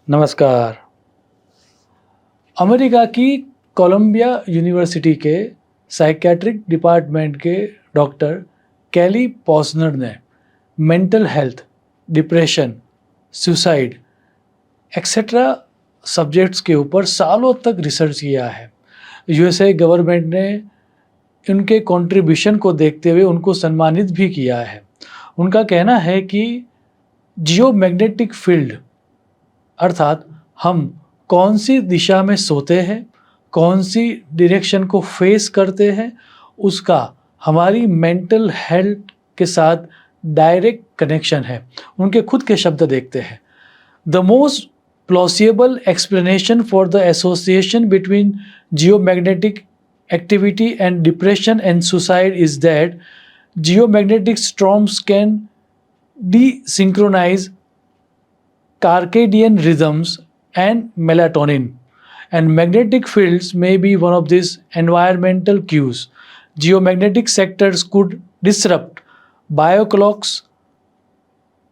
नमस्कार। अमेरिका की Colombia university के साइकियाट्रिक डिपार्टमेंट के डॉक्टर कैली पॉसनर ने mental health, depression, suicide etcetera subjects के ऊपर सालों तक रिसर्च किया है। यूएसए गवर्नमेंट ने उनके कंट्रीब्यूशन को देखते हुए उनको सम्मानित भी किया है। उनका कहना है कि जियोमैग्नेटिक फील्ड अर्थात हम कौन सी दिशा में सोते हैं, कौन सी डायरेक्शन को फेस करते हैं, उसका हमारी मेंटल हेल्थ के साथ डायरेक्ट कनेक्शन है। उनके खुद के शब्द देखते हैं। The most plausible explanation for the association between geomagnetic activity and depression and suicide is that geomagnetic storms can desynchronize circadian rhythms and melatonin, and magnetic fields may be one of these environmental cues. Geomagnetic sectors could disrupt bioclocks,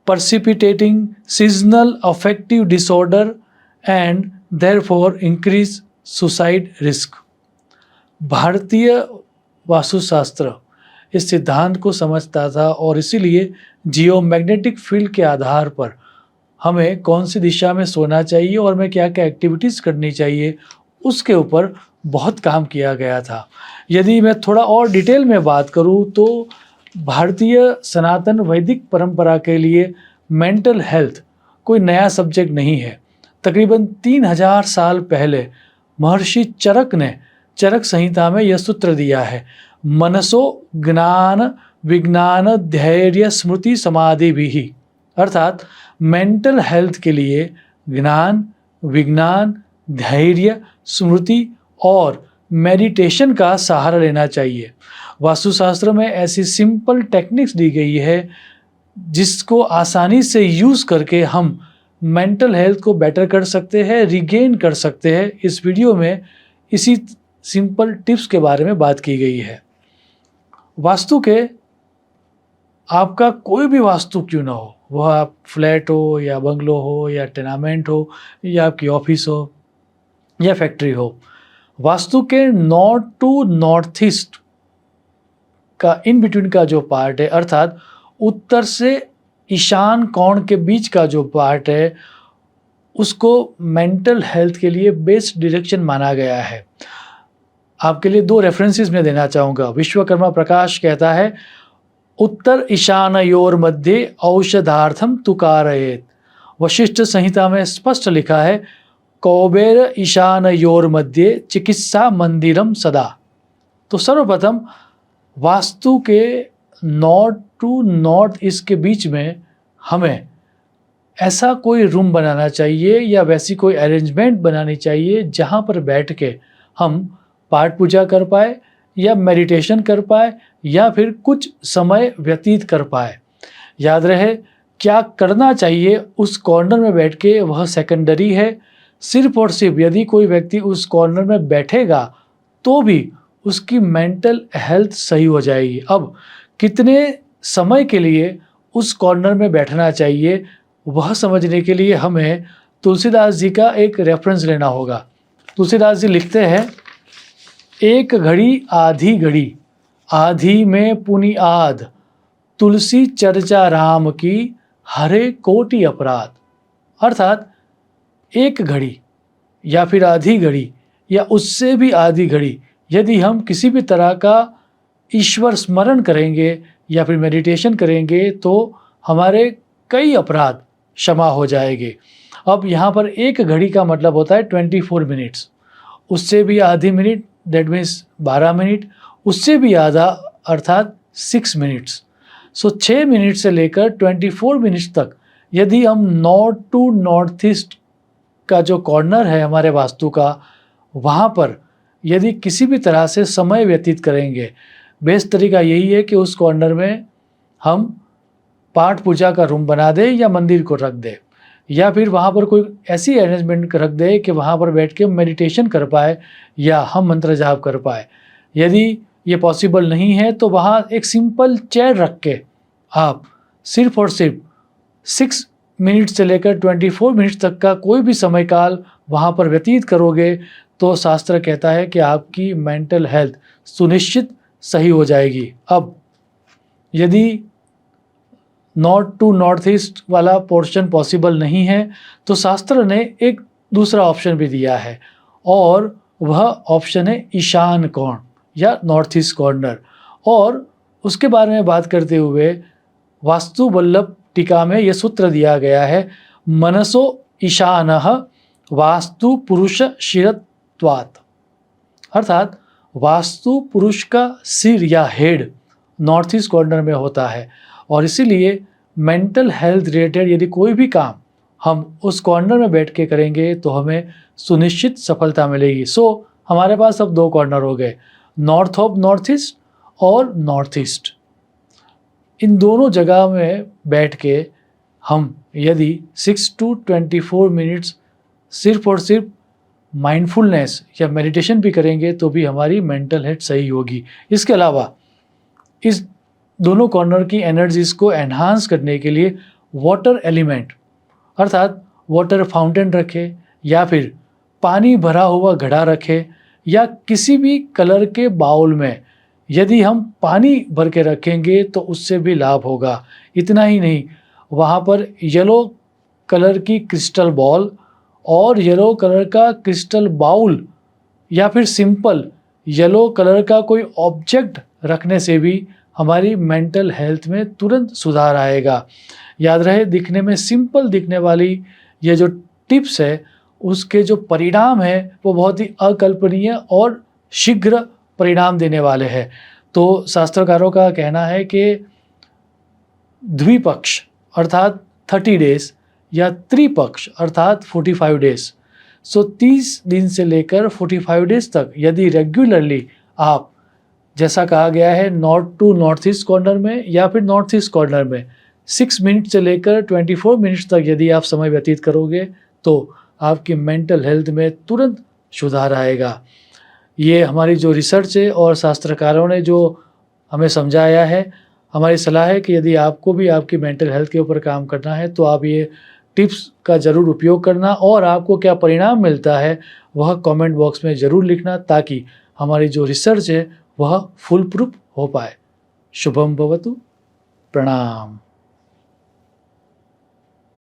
precipitating seasonal affective disorder and therefore increase suicide risk. भारतीय वास्तुशास्त्र इस सिद्धांत को समझता था और इसीलिए geomagnetic field के आधार पर हमें कौन सी दिशा में सोना चाहिए और हमें क्या क्या एक्टिविटीज़ करनी चाहिए, उसके ऊपर बहुत काम किया गया था। यदि मैं थोड़ा और डिटेल में बात करूं तो भारतीय सनातन वैदिक परंपरा के लिए मेंटल हेल्थ कोई नया सब्जेक्ट नहीं है। तकरीबन 3000 साल पहले महर्षि चरक ने चरक संहिता में यह सूत्र दिया है, मनसो ज्ञान विज्ञान धैर्य स्मृति समाधि भी, अर्थात मेंटल हेल्थ के लिए ज्ञान, विज्ञान, धैर्य, स्मृति और मेडिटेशन का सहारा लेना चाहिए। वास्तुशास्त्र में ऐसी सिंपल टेक्निक्स दी गई है जिसको आसानी से यूज़ करके हम मेंटल हेल्थ को बेटर कर सकते हैं, रिगेन कर सकते हैं। इस वीडियो में इसी सिंपल टिप्स के बारे में बात की गई है। वास्तु के आपका कोई भी वास्तु क्यों ना हो, वह आप फ्लैट हो या बंगलो हो या टेनामेंट हो या आपकी ऑफिस हो या फैक्ट्री हो, वास्तु के नॉर्थ टू नॉर्थ ईस्ट का इन बिटवीन का जो पार्ट है, अर्थात उत्तर से ईशान कोण के बीच का जो पार्ट है, उसको मेंटल हेल्थ के लिए बेस्ट डायरेक्शन माना गया है। आपके लिए 2 रेफरेंसेस मैं देना चाहूँगा। विश्वकर्मा प्रकाश कहता है, उत्तर ईशानयोर मध्य औषधार्थम तुकारयेत। वशिष्ठ संहिता में स्पष्ट लिखा है, कौबेर ईशानयोर मध्य चिकित्सा मंदिरम सदा। तो सर्वप्रथम वास्तु के नॉर्थ टू नॉर्थ ईस्ट के बीच में हमें ऐसा कोई रूम बनाना चाहिए या वैसी कोई अरेंजमेंट बनानी चाहिए जहाँ पर बैठ के हम पाठ पूजा कर पाए या मेडिटेशन कर पाए या फिर कुछ समय व्यतीत कर पाए। याद रहे, क्या करना चाहिए उस कॉर्नर में बैठ के वह सेकेंडरी है। सिर्फ और सिर्फ यदि कोई व्यक्ति उस कॉर्नर में बैठेगा तो भी उसकी मेंटल हेल्थ सही हो जाएगी। अब कितने समय के लिए उस कॉर्नर में बैठना चाहिए, वह समझने के लिए हमें तुलसीदास जी का एक रेफरेंस लेना होगा। तुलसीदास जी लिखते हैं, एक घड़ी आधी घड़ी आधी में पुनि आध, तुलसी चर्चा राम की हरे कोटि अपराध। अर्थात एक घड़ी या फिर आधी घड़ी या उससे भी आधी घड़ी यदि हम किसी भी तरह का ईश्वर स्मरण करेंगे या फिर मेडिटेशन करेंगे तो हमारे कई अपराध क्षमा हो जाएंगे। अब यहाँ पर एक घड़ी का मतलब होता है 24 मिनट्स, उससे भी आधी मिनट दैट मीन्स 12 मिनट, उससे भी आधा अर्थात 6 मिनट्स। सो 6 मिनट से लेकर 24 मिनट्स तक यदि हम नॉर्थ टू नॉर्थ ईस्ट का जो कॉर्नर है हमारे वास्तु का, वहाँ पर यदि किसी भी तरह से समय व्यतीत करेंगे, बेस्ट तरीका यही है कि उस कॉर्नर में हम पाठ पूजा का रूम बना दें या मंदिर को रख दें या फिर वहाँ पर कोई ऐसी अरेंजमेंट रख दें कि वहाँ पर बैठ के हम मेडिटेशन कर पाए या हम मंत्र जाप कर पाए। यदि ये पॉसिबल नहीं है तो वहाँ एक सिंपल चेयर रख के आप सिर्फ और सिर्फ 6 मिनट से लेकर 24 मिनट तक का कोई भी समय काल वहाँ पर व्यतीत करोगे तो शास्त्र कहता है कि आपकी मेंटल हेल्थ सुनिश्चित सही हो जाएगी। अब यदि नॉर्थ टू नॉर्थ ईस्ट वाला पोर्शन पॉसिबल नहीं है तो शास्त्र ने एक दूसरा ऑप्शन भी दिया है और वह ऑप्शन है ईशान कोण या नॉर्थ ईस्ट कॉर्नर। और उसके बारे में बात करते हुए वास्तु वल्लभ टीका में यह सूत्र दिया गया है, मनसो ईशानः वास्तु पुरुष शिरत्वात्, अर्थात वास्तु पुरुष का सिर या हेड नॉर्थ ईस्ट कॉर्नर में होता है और इसीलिए मेंटल हेल्थ रिलेटेड यदि कोई भी काम हम उस कॉर्नर में बैठ के करेंगे तो हमें सुनिश्चित सफलता मिलेगी। सो हमारे पास अब 2 कॉर्नर हो गए, नॉर्थ ऑफ नॉर्थ ईस्ट और नॉर्थ ईस्ट। इन दोनों जगह में बैठ के हम यदि 6 to 24 मिनट्स सिर्फ और सिर्फ माइंडफुलनेस या मेडिटेशन भी करेंगे तो भी हमारी मेंटल हेल्थ सही होगी। इसके अलावा इस दोनों कॉर्नर की एनर्जीज़ को एनहांस करने के लिए वाटर एलिमेंट अर्थात वाटर फाउंटेन रखें या फिर पानी भरा हुआ घड़ा रखें या किसी भी कलर के बाउल में यदि हम पानी भर के रखेंगे तो उससे भी लाभ होगा। इतना ही नहीं, वहाँ पर येलो कलर की क्रिस्टल बॉल और येलो कलर का क्रिस्टल बाउल या फिर सिंपल येलो कलर का कोई ऑब्जेक्ट रखने से भी हमारी मेंटल हेल्थ में तुरंत सुधार आएगा। याद रहे, दिखने में सिंपल दिखने वाली ये जो टिप्स है उसके जो परिणाम है वो बहुत ही अकल्पनीय और शीघ्र परिणाम देने वाले हैं। तो शास्त्रकारों का कहना है कि द्विपक्ष अर्थात 30 डेज या त्रिपक्ष अर्थात 45 डेज, सो 30 दिन से लेकर 45 डेज तक यदि रेगुलरली आप, जैसा कहा गया है, north to north east corner में या फिर नॉर्थ ईस्ट कॉर्नर में 6 मिनट से लेकर 24 मिनट्स तक यदि आप समय व्यतीत करोगे तो आपकी मेंटल हेल्थ में तुरंत सुधार आएगा। ये हमारी जो रिसर्च है और शास्त्रकारों ने जो हमें समझाया है, हमारी सलाह है कि यदि आपको भी आपकी मेंटल हेल्थ के ऊपर काम करना है तो आप ये टिप्स का ज़रूर उपयोग करना और आपको क्या परिणाम मिलता है वह कमेंट बॉक्स में ज़रूर लिखना ताकि हमारी जो रिसर्च है वह फुल प्रूफ हो पाए। शुभम भवतु। प्रणाम।